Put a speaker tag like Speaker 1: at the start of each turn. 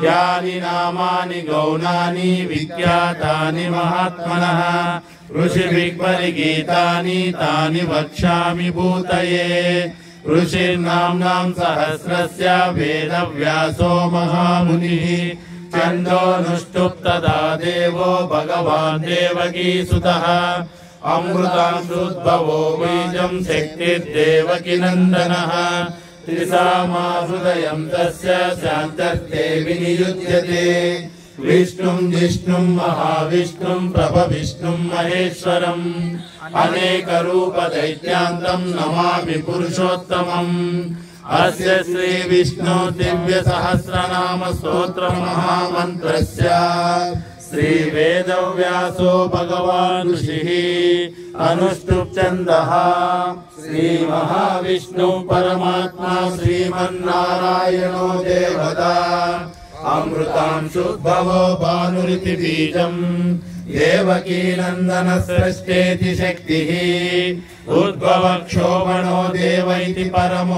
Speaker 1: यानि नामानि गौणानि विख्यातानि महात्मनः ऋषिभिः परिगीतानि तानि वक्ष्यामि भूतये। ऋषिर्नाम्नां सहस्रस्य वेदव्यासो महामुनिः छन्दोऽनुष्टुप् तदा देवो भगवान् देवकीसुतः अमृतांशुद्भवो बीजं शक्तिर्देवकी नन्दनः त्रिसामासुदयं तस्य शान्तर्थे विनियुज्यते। विष्णुं जिष्णुं महाविष्णुं प्रभविष्णुं महेश्वरम् अनेकरूपदैत्यान्तं नमामि पुरुषोत्तमम्। अस्य श्रीविष्णु दिव्यसहस्रनाम स्तोत्रमहामन्त्रस्य श्रीवेदव्यासो भगवान् ऋषिः अनुष्टुप् छन्दः श्रीमहाविष्णु परमात्मा श्रीमन्नारायणो देवता अमृतांशुद्भवो भानुरिति बीजम् देवकी नन्दन सृष्टेति शक्तिः उद्भव क्षोभणो देव इति परमो